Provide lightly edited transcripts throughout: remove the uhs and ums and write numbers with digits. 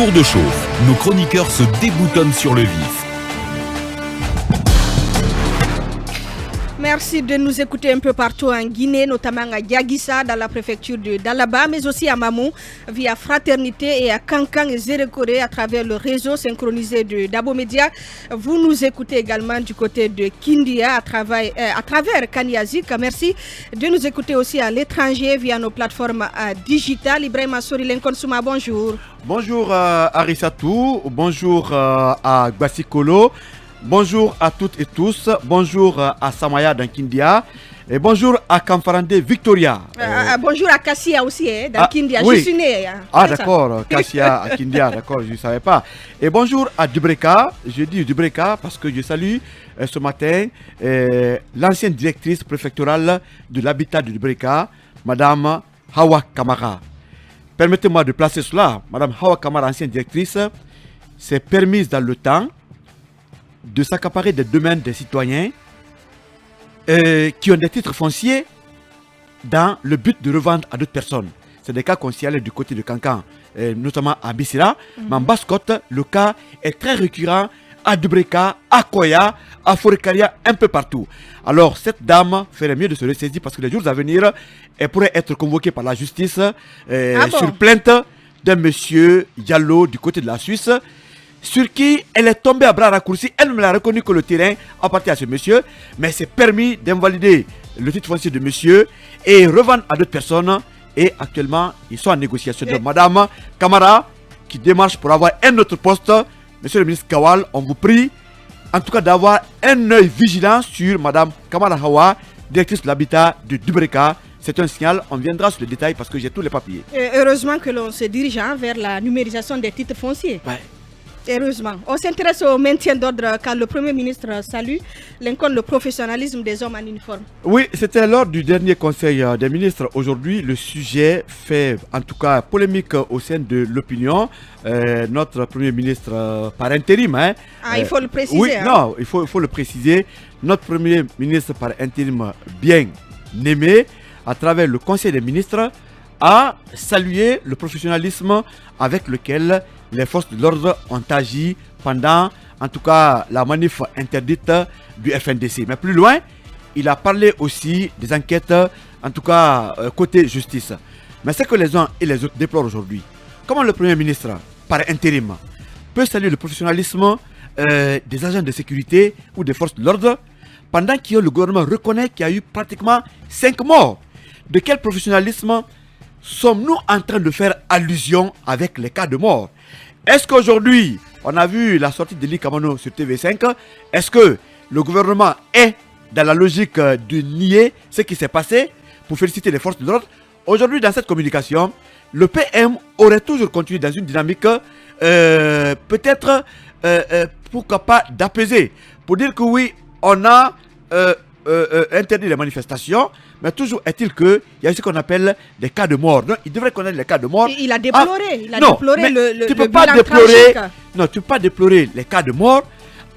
tour de chauffe. Nos chroniqueurs se déboutonnent sur le vif. Merci de nous écouter un peu partout en Guinée, notamment à Diaguissa, dans la préfecture de Dalaba, mais aussi à Mamou, via Fraternité, et à Kankan et Zérekoré à travers le réseau synchronisé de Dabo Media. Vous nous écoutez également du côté de Kindia à travers Kaniazik. Merci de nous écouter aussi à l'étranger via nos plateformes digitales. Ibrahim Assori Lenkonsouma, bonjour. Bonjour à Arissatou, bonjour à Gbasikolo. Bonjour à toutes et tous, bonjour à Samaya dans Kindia et bonjour à Kamfarande Victoria. Bonjour à Kassia aussi, dans Kindia, oui. Je suis né. D'accord, Kassia à Kindia, d'accord, je ne savais pas. Et bonjour à Dubreka, je dis Dubreka parce que je salue ce matin l'ancienne directrice préfectorale de l'habitat de Dubreka, Madame Hawa Kamara. Permettez-moi de placer cela, Madame Hawa Kamara, ancienne directrice, s'est permise dans le temps de s'accaparer des domaines des citoyens qui ont des titres fonciers dans le but de revendre à d'autres personnes. C'est des cas qu'on signalait du côté de Kankan, notamment à Bissira. Mais en Basse-Côte, le cas est très récurrent à Dubreka, à Koya, à Forekaria, un peu partout. Alors cette dame ferait mieux de se ressaisir parce que les jours à venir, elle pourrait être convoquée par la justice sur plainte d'un monsieur Diallo du côté de la Suisse, sur qui elle est tombée à bras raccourcis. Elle me l'a reconnu que le terrain appartient à ce monsieur, mais c'est permis d'invalider le titre foncier de monsieur et revendre à d'autres personnes. Et actuellement, ils sont en négociation. Donc, Madame Kamara, qui démarche pour avoir un autre poste, Monsieur le ministre Kawal, on vous prie en tout cas d'avoir un œil vigilant sur Madame Kamara Hawa, directrice de l'habitat de Dubreka. C'est un signal, on viendra sur les détails parce que j'ai tous les papiers. Heureusement que l'on se dirige vers la numérisation des titres fonciers. Ouais. Heureusement. On s'intéresse au maintien d'ordre car le Premier ministre salue le professionnalisme des hommes en uniforme. Oui, c'était lors du dernier conseil des ministres. Aujourd'hui, le sujet fait en tout cas polémique au sein de l'opinion. Notre Premier ministre par intérim. Il faut le préciser. Oui, non, il faut le préciser. Notre Premier ministre par intérim bien aimé, à travers le conseil des ministres, a salué le professionnalisme avec lequel les forces de l'ordre ont agi pendant, en tout cas, la manif interdite du FNDC. Mais plus loin, il a parlé aussi des enquêtes, en tout cas, côté justice. Mais ce que les uns et les autres déplorent aujourd'hui, comment le Premier ministre, par intérim, peut saluer le professionnalisme des agents de sécurité ou des forces de l'ordre pendant que le gouvernement reconnaît qu'il y a eu pratiquement 5 morts. De quel professionnalisme sommes-nous en train de faire allusion avec les cas de mort? Est-ce qu'aujourd'hui, on a vu la sortie d'Eli Kamano sur TV5, est-ce que le gouvernement est dans la logique de nier ce qui s'est passé pour féliciter les forces de l'ordre? Aujourd'hui, dans cette communication, le PM aurait toujours continué dans une dynamique peut-être, pourquoi pas, d'apaiser. Pour dire que oui, on a interdit les manifestations, mais toujours est-il qu'il y a ce qu'on appelle des cas de mort. Donc, il devrait connaître les cas de mort. Il a déploré, tu peux pas déplorer. Non, tu peux pas déplorer les cas de mort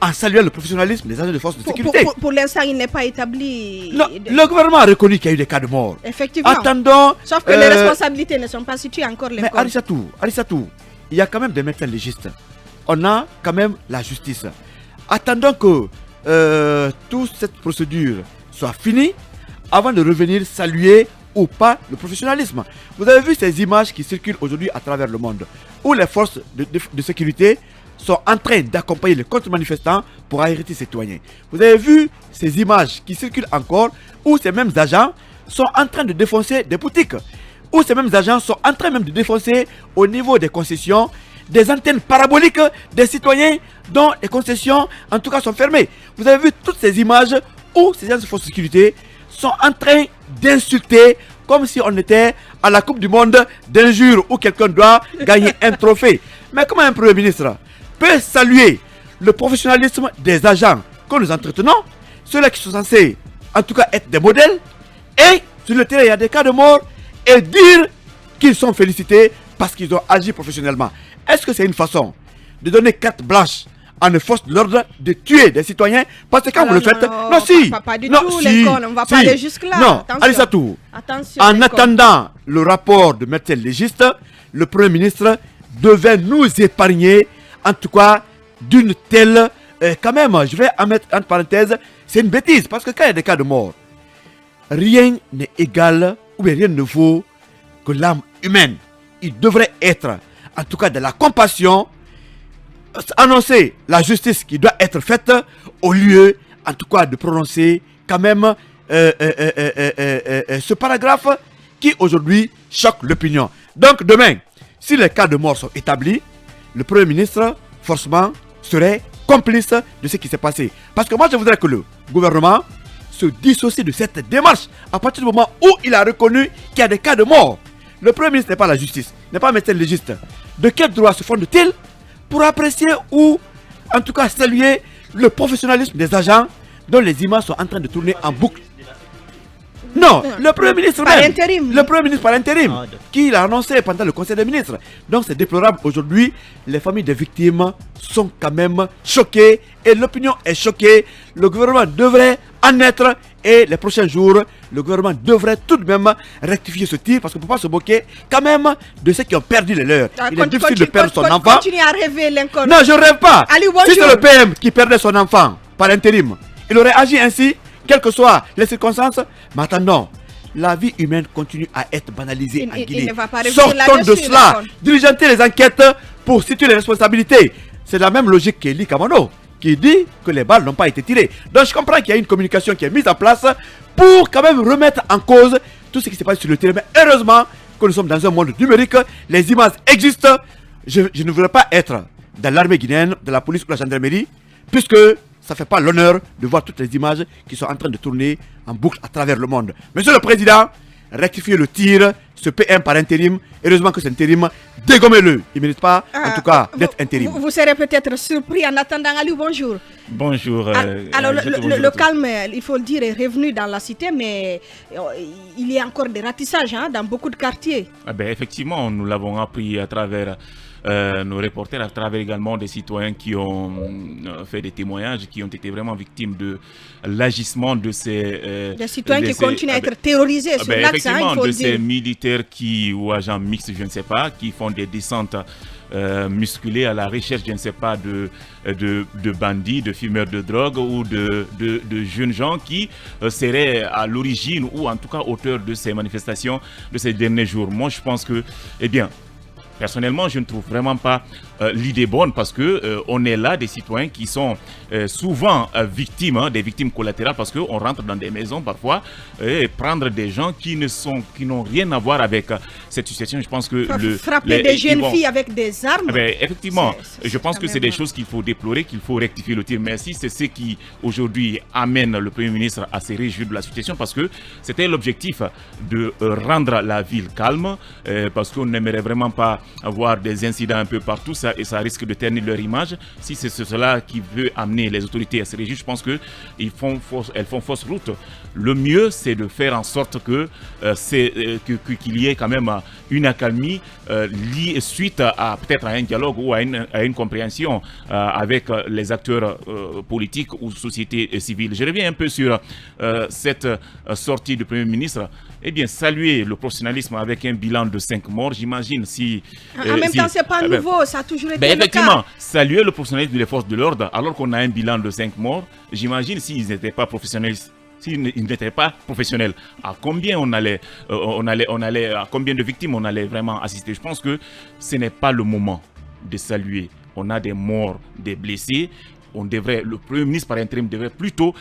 en saluant le professionnalisme des agents de force de sécurité. Pour l'instant, il n'est pas établi. Non, le gouvernement a reconnu qu'il y a eu des cas de mort. Effectivement. Attendons. Sauf que les responsabilités ne sont pas situées encore. Mais Arissatou, il y a quand même des médecins légistes. On a quand même la justice. Attendons que toute cette procédure soit finie avant de revenir saluer ou pas le professionnalisme. Vous avez vu ces images qui circulent aujourd'hui à travers le monde, où les forces de sécurité sont en train d'accompagner les contre-manifestants pour arrêter les citoyens. Vous avez vu ces images qui circulent encore, où ces mêmes agents sont en train de défoncer des boutiques, où ces mêmes agents sont en train même de défoncer au niveau des concessions des antennes paraboliques des citoyens dont les concessions en tout cas sont fermées. Vous avez vu toutes ces images où ces agents de force de sécurité sont en train d'insulter comme si on était à la Coupe du Monde d'un jour où quelqu'un doit gagner un trophée. Mais comment un Premier ministre peut saluer le professionnalisme des agents que nous entretenons, ceux-là qui sont censés en tout cas être des modèles, et sur le terrain il y a des cas de mort, et dire qu'ils sont félicités parce qu'ils ont agi professionnellement? Est-ce que c'est une façon de donner carte blanche à une force de l'ordre de tuer des citoyens? Parce que quand vous le faites... Non, si. Pas du tout, Lincoln, on ne va pas aller jusque-là. Non, Arissatou, en attendant le rapport de médecins légistes, le Premier ministre devait nous épargner, en tout cas, d'une telle... quand même, je vais en mettre entre parenthèses, c'est une bêtise, parce que quand il y a des cas de mort, rien n'est égal, ou bien rien ne vaut que l'âme humaine. Il devrait être, en tout cas, de la compassion, annoncer la justice qui doit être faite, au lieu, en tout cas, de prononcer quand même ce paragraphe qui aujourd'hui choque l'opinion. Donc demain, si les cas de mort sont établis, le Premier ministre, forcément, serait complice de ce qui s'est passé. Parce que moi, je voudrais que le gouvernement se dissocie de cette démarche à partir du moment où il a reconnu qu'il y a des cas de mort. Le Premier ministre n'est pas la justice, n'est pas médecin légiste. De quel droit se fonde-t-il pour apprécier ou, en tout cas, saluer le professionnalisme des agents dont les images sont en train de tourner en boucle? Non, le Premier ministre par même, intérim. le Premier ministre par intérim, qui l'a annoncé pendant le Conseil des ministres. Donc c'est déplorable aujourd'hui. Les familles des victimes sont quand même choquées et l'opinion est choquée. Le gouvernement devrait en être et les prochains jours, le gouvernement devrait tout de même rectifier ce tir parce qu'on ne peut pas se moquer quand même de ceux qui ont perdu les leurs. Il est difficile de perdre son enfant. Continue à rêver l'inconnu. Non, je ne rêve pas. Ali, si c'est le PM qui perdait son enfant par intérim, il aurait agi ainsi. Quelles que soient les circonstances, mais attendons, la vie humaine continue à être banalisée en Guinée. Sortons de cela, diligenter les enquêtes pour situer les responsabilités. C'est la même logique qu'Eli Kamano, qui dit que les balles n'ont pas été tirées. Donc je comprends qu'il y a une communication qui est mise en place pour quand même remettre en cause tout ce qui s'est passé sur le terrain. Mais heureusement que nous sommes dans un monde numérique, les images existent. Je ne voudrais pas être dans l'armée guinéenne, de la police ou de la gendarmerie, puisque ça ne fait pas l'honneur de voir toutes les images qui sont en train de tourner en boucle à travers le monde. Monsieur le Président, rectifiez le tir, ce PM par intérim. Heureusement que c'est intérim. Dégommez-le. Il ne mérite pas, en tout cas, d'être intérim. Vous serez peut-être surpris en attendant. Ali, bonjour. Bonjour. Alors, le calme, il faut le dire, est revenu dans la cité, mais il y a encore des ratissages dans beaucoup de quartiers. Effectivement, nous l'avons appris à travers nos reporters, à travers également des citoyens qui ont fait des témoignages, qui ont été vraiment victimes de l'agissement de ces... des citoyens qui continuent à être terrorisés sur l'axe, effectivement, il faut de le dire. ces militaires ou agents mixtes, je ne sais pas, qui font des descentes musculées à la recherche, je ne sais pas, de bandits, de fumeurs de drogue ou de jeunes gens qui seraient à l'origine ou en tout cas auteurs de ces manifestations de ces derniers jours. Moi, je pense que, eh bien, personnellement, je ne trouve vraiment pas l'idée bonne parce que on est là des citoyens qui sont souvent victimes, des victimes collatérales parce qu'on rentre dans des maisons parfois et prendre des gens qui n'ont rien à voir avec cette situation. Je pense que frapper des jeunes filles avec des armes. Effectivement, je pense que c'est des choses qu'il faut déplorer, qu'il faut rectifier le tir. Mais si c'est ce qui aujourd'hui amène le Premier ministre à se réjouir de la situation parce que c'était l'objectif de rendre la ville calme parce qu'on n'aimerait vraiment pas avoir des incidents un peu partout et ça risque de ternir leur image. Si c'est cela qui veut amener les autorités à se réjouir, je pense qu'elles font fausse route. Le mieux, c'est de faire en sorte qu'il y ait quand même une accalmie suite à peut-être à un dialogue ou à une compréhension avec les acteurs politiques ou sociétés civiles. Je reviens un peu sur cette sortie du Premier ministre. Eh bien, saluer le professionnalisme avec un bilan de 5 morts, j'imagine si... En même temps, ce n'est pas nouveau, ça a toujours été le effectivement, cas. saluer le professionnalisme des forces de l'ordre, alors qu'on a un bilan de 5 morts, j'imagine s'ils n'étaient pas professionnels, à combien à combien de victimes on allait vraiment assister. Je pense que ce n'est pas le moment de saluer. On a des morts, des blessés. Le Premier ministre par intérim devrait plutôt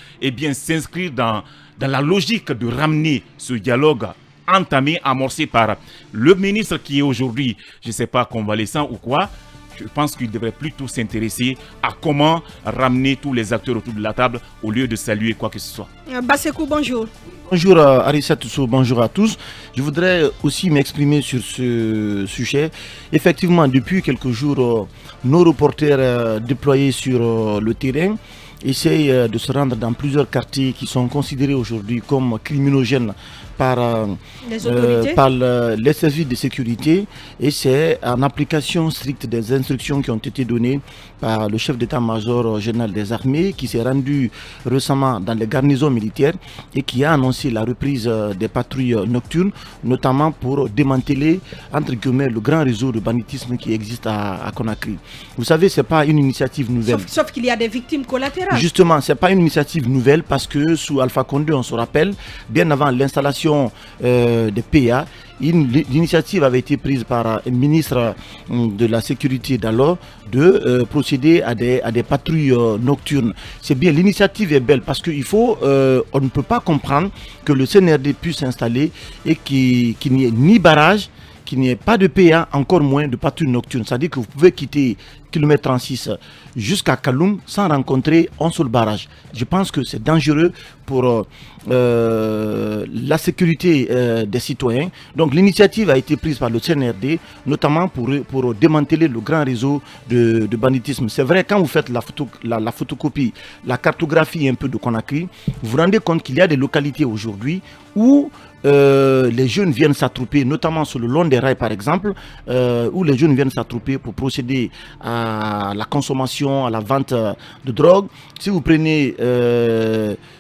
s'inscrire dans la logique de ramener ce dialogue entamé, amorcé par le ministre qui est aujourd'hui, je ne sais pas, convalescent ou quoi. Je pense qu'il devrait plutôt s'intéresser à comment ramener tous les acteurs autour de la table au lieu de saluer quoi que ce soit. Bassekou, bonjour. Bonjour Arissa Tousso, bonjour à tous. Je voudrais aussi m'exprimer sur ce sujet. Effectivement, depuis quelques jours, nos reporters déployés sur le terrain essaye de se rendre dans plusieurs quartiers qui sont considérés aujourd'hui comme criminogènes par les services de sécurité, et c'est en application stricte des instructions qui ont été données par le chef d'état-major général des armées qui s'est rendu récemment dans les garnisons militaires et qui a annoncé la reprise des patrouilles nocturnes, notamment pour démanteler entre guillemets le grand réseau de banditisme qui existe à Conakry. Vous savez, c'est pas une initiative nouvelle. Sauf qu'il y a des victimes collatérales. Justement, c'est pas une initiative nouvelle parce que sous Alpha Condé, on se rappelle, bien avant l'installation des PA, l'initiative avait été prise par un ministre de la sécurité d'alors de procéder à des patrouilles nocturnes. C'est bien, l'initiative est belle parce qu'il faut, on ne peut pas comprendre que le CNRD puisse s'installer et qu'il n'y ait ni barrage, qu'il n'y ait pas de PA, encore moins de patrouille nocturne. C'est-à-dire que vous pouvez quitter km 36 jusqu'à Kaloum sans rencontrer un seul barrage. Je pense que c'est dangereux pour la sécurité des citoyens. Donc l'initiative a été prise par le CNRD, notamment pour démanteler le grand réseau de banditisme. C'est vrai, quand vous faites la photocopie, la cartographie un peu de Conakry, vous vous rendez compte qu'il y a des localités aujourd'hui où les jeunes viennent s'attrouper, notamment sur le long des rails par exemple, où les jeunes viennent s'attrouper pour procéder à la consommation, à la vente de drogue. Si vous prenez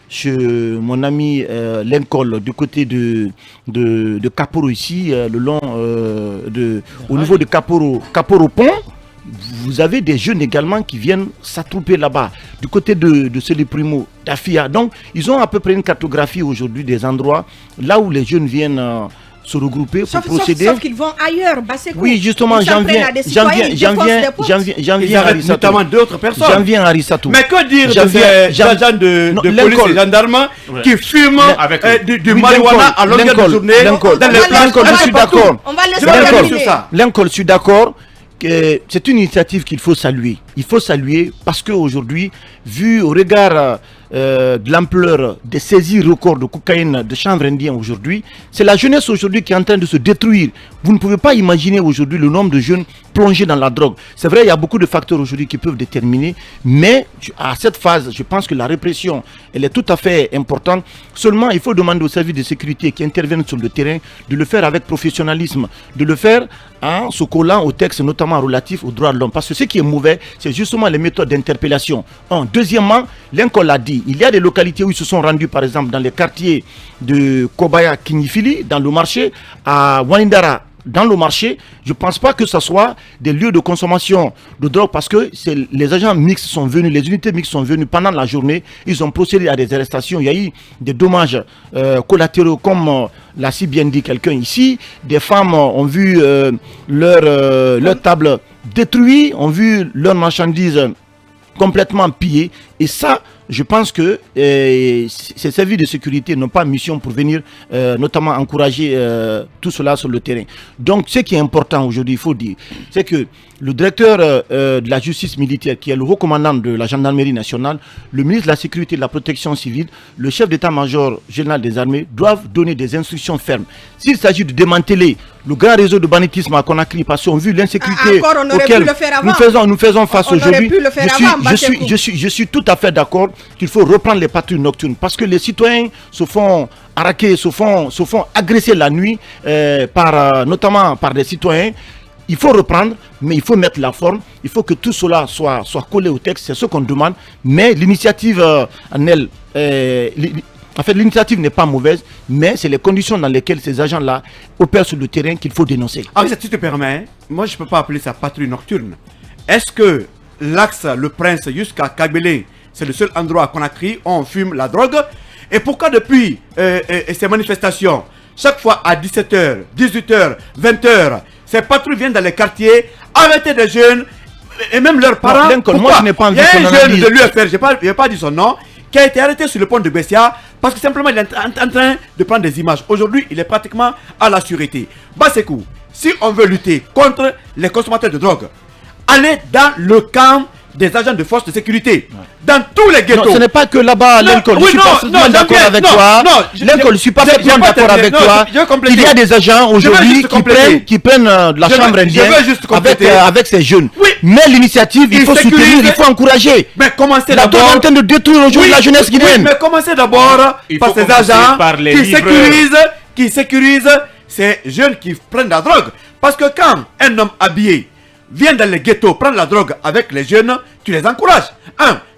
chez mon ami Lincoln du côté de Kaporo ici, le long au niveau de Kaporo Pont, vous avez des jeunes également qui viennent s'attrouper là-bas, du côté de Seli Primo, d'Afia. Donc, ils ont à peu près une cartographie aujourd'hui des endroits là où les jeunes viennent se regrouper pour procéder. Sauf qu'ils vont ailleurs, Bassekou. Oui, justement, j'en viens à Rissatou. Notamment d'autres personnes. J'en viens à Rissatou. Mais que dire de ces agents de police et gendarmes qui fument du marijuana à longueur de journée dans les plages? Je suis d'accord. On va laisser terminer. Lincoln, je suis d'accord. C'est une initiative qu'il faut saluer. Il faut saluer parce qu'aujourd'hui, vu au regard de l'ampleur des saisies records de cocaïne de chanvre indien aujourd'hui, c'est la jeunesse aujourd'hui qui est en train de se détruire. Vous ne pouvez pas imaginer aujourd'hui le nombre de jeunes plongés dans la drogue. C'est vrai, il y a beaucoup de facteurs aujourd'hui qui peuvent déterminer, mais à cette phase, je pense que la répression, elle est tout à fait importante. Seulement, il faut demander aux services de sécurité qui interviennent sur le terrain de le faire avec professionnalisme, de le faire en se collant au texte, notamment relatif aux droits de l'homme. Parce que ce qui est mauvais, c'est justement les méthodes d'interpellation. Deuxièmement, Lincoln l'a dit, il y a des localités où ils se sont rendus, par exemple, dans les quartiers de Kobaya, Kinifili, dans le marché, à Wanindara, dans le marché. Je ne pense pas que ce soit des lieux de consommation de drogue parce que les agents mixtes sont venus, les unités mixtes sont venues pendant la journée. Ils ont procédé à des arrestations. Il y a eu des dommages collatéraux comme l'a si bien dit quelqu'un ici. Des femmes ont vu leur table détruite, ont vu leurs marchandises complètement pillées. Et ça, je pense que ces services de sécurité n'ont pas mission pour venir notamment encourager tout cela sur le terrain. Donc ce qui est important aujourd'hui, il faut dire, c'est que le directeur de la justice militaire, qui est le haut commandant de la gendarmerie nationale, le ministre de la sécurité et de la protection civile, le chef d'état-major général des armées doivent donner des instructions fermes. S'il s'agit de démanteler le grand réseau de banditisme à Conakry, parce qu'on a vu l'insécurité auquel nous faisons face aujourd'hui, je suis tout à fait d'accord qu'il faut reprendre les patrouilles nocturnes parce que les citoyens se font arraquer, se font agresser la nuit notamment par des citoyens. Il faut reprendre, mais il faut mettre la forme. Il faut que tout cela soit collé au texte. C'est ce qu'on demande. Mais l'initiative l'initiative n'est pas mauvaise, mais c'est les conditions dans lesquelles ces agents-là opèrent sur le terrain qu'il faut dénoncer. Ah, si tu te permets, moi je ne peux pas appeler ça patrouille nocturne. Est-ce que l'axe Le Prince jusqu'à Kagbélé, c'est le seul endroit à Conakry où on fume la drogue? Et pourquoi depuis ces manifestations, chaque fois à 17h, 18h, 20h, ces patrouilles viennent dans les quartiers, arrêter des jeunes et même leurs parents? Moi je n'ai pas envie qu'on analyse. Il y a un jeune de l'UFR, je n'ai pas dit son nom, qui a été arrêté sur le pont de Bessia parce que simplement il est en train de prendre des images. Aujourd'hui, il est pratiquement à la sûreté. Bassekou, si on veut lutter contre les consommateurs de drogue, allez dans le camp des agents de force de sécurité dans tous les ghettos. Non, ce n'est pas que là-bas, Lincoln. Je suis parfaitement d'accord avec toi. Lincoln, je suis parfaitement d'accord avec toi. Il y a des agents aujourd'hui qui prennent de la chambre indienne avec ces jeunes. Mais l'initiative, il faut soutenir, il faut encourager. Mais commencez d'abord. La est en train de détruire aujourd'hui la jeunesse guinéenne. Mais commencez d'abord par ces agents qui sécurisent ces jeunes qui prennent la drogue. Parce que quand un homme habillé vient dans les ghettos prendre la drogue avec les jeunes, tu les encourages.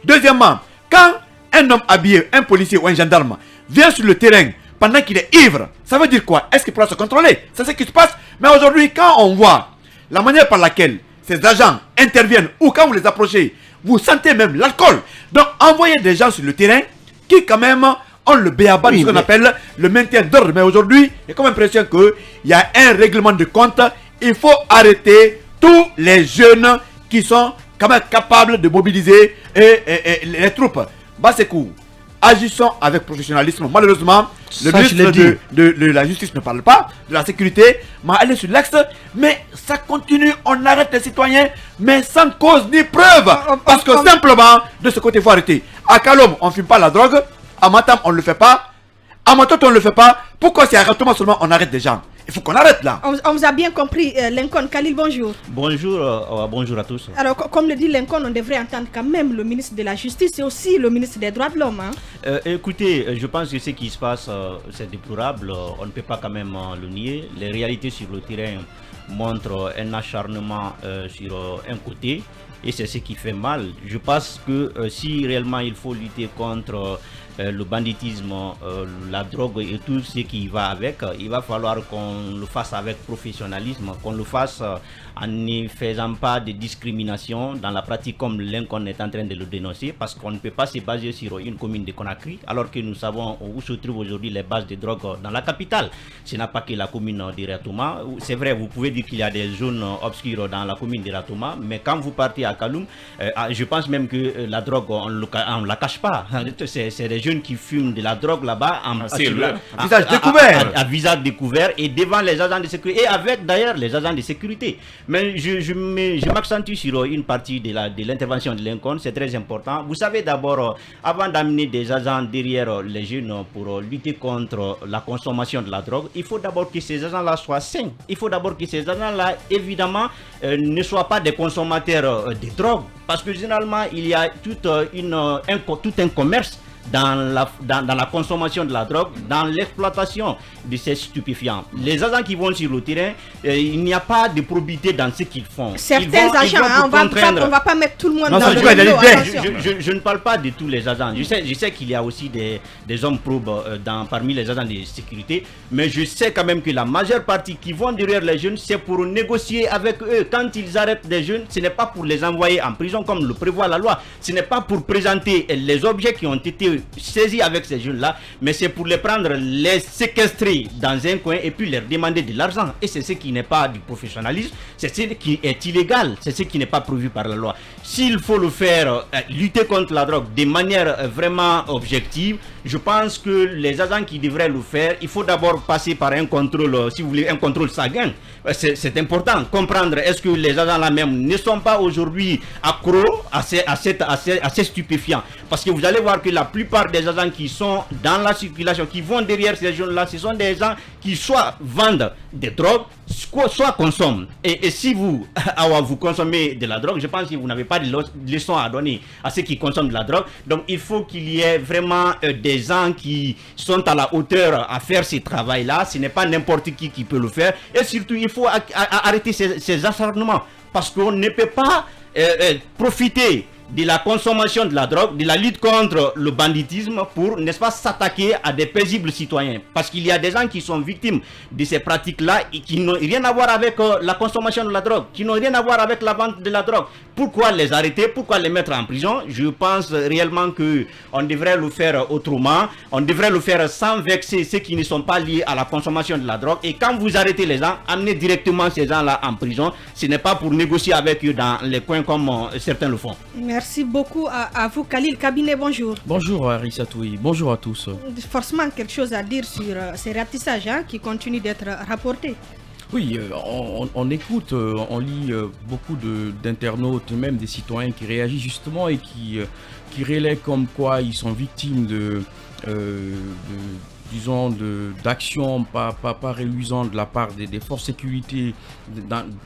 Deuxièmement, quand un homme habillé, un policier ou un gendarme vient sur le terrain pendant qu'il est ivre, ça veut dire quoi? Est-ce qu'il pourra se contrôler? C'est ce qui se passe. Mais aujourd'hui, quand on voit la manière par laquelle ces agents interviennent ou quand vous les approchez, vous sentez même l'alcool. Donc envoyez des gens sur le terrain qui quand même ont le béaba de ce qu'on appelle le maintien d'ordre. Mais aujourd'hui, il y a comme l'impression qu'il y a un règlement de compte. Il faut arrêter tous les jeunes qui sont quand même capables de mobiliser les troupes. Basekou, agissons avec professionnalisme. Malheureusement, le ministre de la Justice ne parle pas, de la sécurité, mais elle est sur l'axe. Mais ça continue, on arrête les citoyens, mais sans cause ni preuve. Parce que simplement, de ce côté, il faut arrêter. À Kalom, on ne fume pas la drogue. À Matam, on ne le fait pas. À Matot, on ne le fait pas. Pourquoi c'est à Ratoma seulement on arrête des gens? Il faut qu'on arrête là. On vous a bien compris, Lincoln. Khalil, bonjour. Bonjour à tous. Alors, comme le dit Lincoln, on devrait entendre quand même le ministre de la Justice et aussi le ministre des Droits de l'Homme. Écoutez, je pense que ce qui se passe, c'est déplorable. On ne peut pas quand même le nier. Les réalités sur le terrain montrent un acharnement sur un côté. Et c'est ce qui fait mal. Je pense que si réellement il faut lutter contre le banditisme, la drogue et tout ce qui va avec, il va falloir qu'on le fasse avec professionnalisme, qu'on le fasse en ne faisant pas de discrimination dans la pratique comme Lincoln est en train de le dénoncer, parce qu'on ne peut pas se baser sur une commune de Conakry alors que nous savons où se trouvent aujourd'hui les bases de drogue dans la capitale. Ce n'est pas que la commune de Ratouma. C'est vrai, vous pouvez dire qu'il y a des zones obscures dans la commune de Ratouma, mais quand vous partez à Kaloum, je pense même que la drogue, on ne la cache pas. C'est des jeunes qui fument de la drogue là-bas à visage découvert et devant les agents de sécurité et avec d'ailleurs les agents de sécurité. Mais je m'accentue sur une partie de l'intervention de Lincoln, c'est très important. Vous savez d'abord, avant d'amener des agents derrière les jeunes pour lutter contre la consommation de la drogue, il faut d'abord que ces agents-là soient sains. Il faut d'abord que ces agents-là, évidemment, ne soient pas des consommateurs de drogue. Parce que généralement, il y a tout un commerce dans la consommation de la drogue, dans l'exploitation de ces stupéfiants. Les agents qui vont sur le terrain, il n'y a pas de probité dans ce qu'ils font. Certains agents, on ne va pas mettre tout le monde dans le même lot. Je ne parle pas de tous les agents. Je sais qu'il y a aussi des hommes probes parmi les agents de sécurité, mais je sais quand même que la majeure partie qui vont derrière les jeunes, c'est pour négocier avec eux. Quand ils arrêtent des jeunes, ce n'est pas pour les envoyer en prison comme le prévoit la loi. Ce n'est pas pour présenter les objets qui ont été saisis avec ces jeunes-là, mais c'est pour les prendre, les séquestrer dans un coin et puis leur demander de l'argent. Et c'est ce qui n'est pas du professionnalisme, c'est ce qui est illégal, c'est ce qui n'est pas prévu par la loi. S'il faut le faire, lutter contre la drogue de manière vraiment objective, je pense que les agents qui devraient le faire, il faut d'abord passer par un contrôle, si vous voulez, un contrôle sanguin. C'est important, comprendre est-ce que les agents là même ne sont pas aujourd'hui accros à ces stupéfiants. Parce que vous allez voir que la plupart des agents qui sont dans la circulation, qui vont derrière ces jeunes-là, ce sont des gens qui soit vendent des drogues, soit consomment. Et si vous consommez de la drogue, je pense que vous n'avez pas de leçon à donner à ceux qui consomment de la drogue. Donc il faut qu'il y ait vraiment des gens qui sont à la hauteur à faire ce travail-là. Ce n'est pas n'importe qui peut le faire. Et surtout, il faut arrêter ces acharnements. Parce qu'on ne peut pas profiter de la consommation de la drogue, de la lutte contre le banditisme pour, n'est-ce pas, s'attaquer à des paisibles citoyens. Parce qu'il y a des gens qui sont victimes de ces pratiques-là et qui n'ont rien à voir avec la consommation de la drogue, qui n'ont rien à voir avec la vente de la drogue. Pourquoi les arrêter? Pourquoi les mettre en prison? Je pense réellement qu'on devrait le faire autrement. On devrait le faire sans vexer ceux qui ne sont pas liés à la consommation de la drogue. Et quand vous arrêtez les gens, amenez directement ces gens-là en prison. Ce n'est pas pour négocier avec eux dans les coins comme certains le font. Merci beaucoup à vous, Khalil. Cabinet, bonjour. Bonjour, Arissatoui. Bonjour à tous. Forcément, quelque chose à dire sur ces ratissages qui continuent d'être rapportés. Oui, on écoute, on lit beaucoup d'internautes, même des citoyens qui réagissent justement et qui relaient comme quoi ils sont victimes disons, d'actions pas reluisantes de la part des forces de sécurité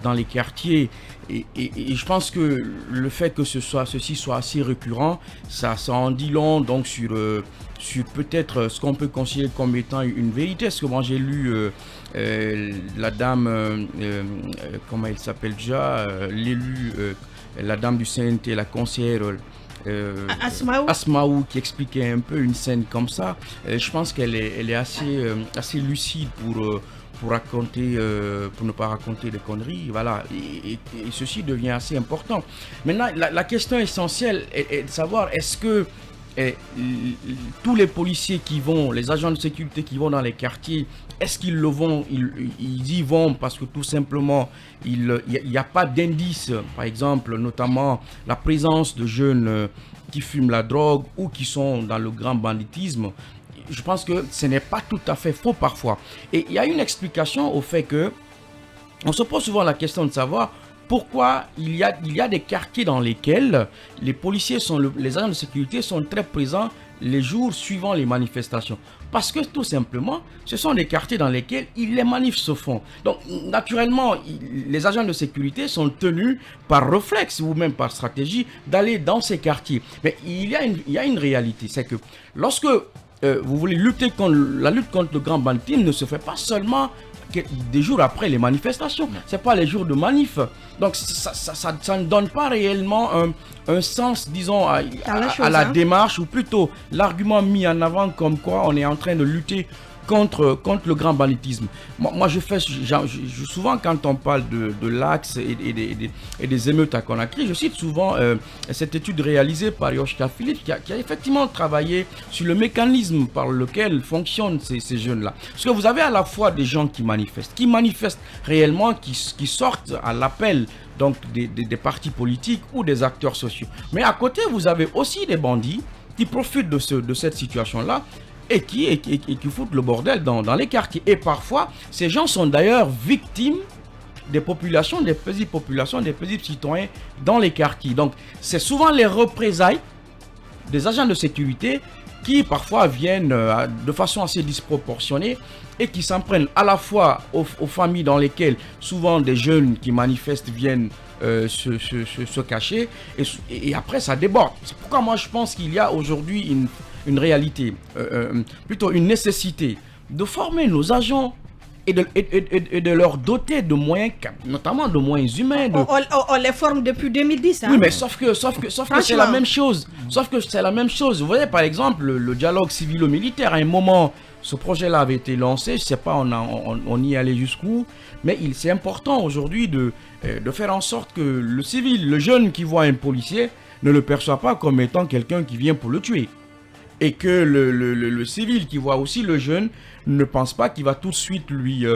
dans les quartiers. Et je pense que le fait que ceci soit assez récurrent, ça en dit long donc sur peut-être ce qu'on peut considérer comme étant une vérité. Parce que moi j'ai lu la dame, comment elle s'appelle déjà, l'élu, la dame du CNT, la conseillère Asmaou, qui expliquait un peu une scène comme ça. Je pense qu'elle est assez lucide pour raconter, pour ne pas raconter des conneries, voilà, et ceci devient assez important. Maintenant, la question essentielle est de savoir est-ce que tous les policiers qui vont, les agents de sécurité qui vont dans les quartiers, est-ce qu'ils le vont, ils y vont parce que tout simplement il n'y a pas d'indice, par exemple, notamment la présence de jeunes qui fument la drogue ou qui sont dans le grand banditisme. Je pense que ce n'est pas tout à fait faux parfois. Et il y a une explication au fait que on se pose souvent la question de savoir pourquoi il y a des quartiers dans lesquels les policiers les agents de sécurité sont très présents les jours suivant les manifestations. Parce que tout simplement, ce sont des quartiers dans lesquels les manifs se font. Donc naturellement, les agents de sécurité sont tenus par réflexe ou même par stratégie d'aller dans ces quartiers. Mais il y a une réalité, c'est que lorsque vous voulez lutter la lutte contre le grand banditisme ne se fait pas seulement des jours après les manifestations, c'est pas les jours de manif. Donc ça ne donne pas réellement un sens, disons, à la démarche, ou plutôt l'argument mis en avant comme quoi on est en train de lutter contre le grand banditisme. Moi souvent quand on parle de l'Axe et des émeutes à Conakry, je cite souvent cette étude réalisée par Yoshka Philippe qui a effectivement travaillé sur le mécanisme par lequel fonctionnent ces jeunes-là. Parce que vous avez à la fois des gens qui manifestent réellement, qui sortent à l'appel donc des partis politiques ou des acteurs sociaux. Mais à côté, vous avez aussi des bandits qui profitent de cette situation-là et qui foutent le bordel dans les quartiers. Et parfois, ces gens sont d'ailleurs victimes des populations, des paisibles citoyens dans les quartiers. Donc, c'est souvent les représailles des agents de sécurité qui parfois viennent de façon assez disproportionnée et qui s'en prennent à la fois aux familles dans lesquelles souvent des jeunes qui manifestent viennent se cacher et après ça déborde. C'est pourquoi moi je pense qu'il y a aujourd'hui une réalité, plutôt une nécessité de former nos agents et de leur doter de moyens, notamment de moyens humains. On les forme depuis 2010. Hein. Oui, mais sauf que c'est la même chose. Vous voyez, par exemple, le dialogue civilo-militaire, à un moment, ce projet-là avait été lancé, je ne sais pas, on y allait jusqu'où, mais c'est important aujourd'hui de faire en sorte que le civil, le jeune qui voit un policier, ne le perçoit pas comme étant quelqu'un qui vient pour le tuer. Et que le civil qui voit aussi le jeune ne pense pas qu'il va tout de suite lui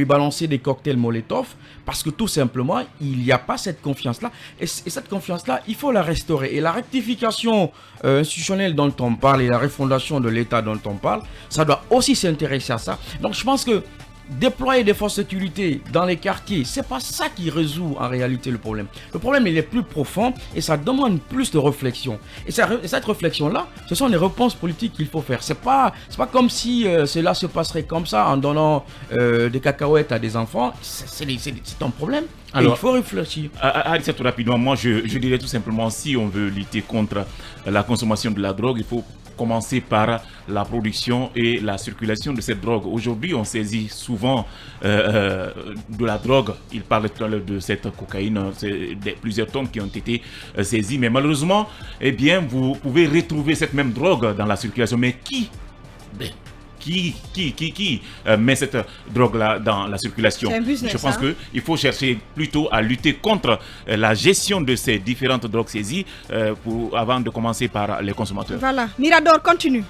balancer des cocktails Molotov, parce que tout simplement, il n'y a pas cette confiance-là. Et cette confiance-là, il faut la restaurer. Et la rectification institutionnelle dont on parle et la refondation de l'État dont on parle, ça doit aussi s'intéresser à ça. Donc je pense que déployer des forces de sécurité dans les quartiers, c'est pas ça qui résout en réalité le problème. Le problème, il est plus profond et ça demande plus de réflexion. Et cette réflexion-là, ce sont les réponses politiques qu'il faut faire. C'est pas comme si cela se passerait comme ça en donnant des cacahuètes à des enfants. C'est un problème. Alors, il faut réfléchir. Tout rapidement, moi je dirais tout simplement, si on veut lutter contre la consommation de la drogue, il faut commencer par la production et la circulation de cette drogue. Aujourd'hui, on saisit souvent de la drogue. Il parle tout à l'heure de cette cocaïne, plusieurs tonnes qui ont été saisies. Mais malheureusement, eh bien, vous pouvez retrouver cette même drogue dans la circulation. Mais qui met cette drogue-là dans la circulation? Je pense qu'il faut chercher plutôt à lutter contre la gestion de ces différentes drogues saisies avant de commencer par les consommateurs. Voilà. Mirador, continue.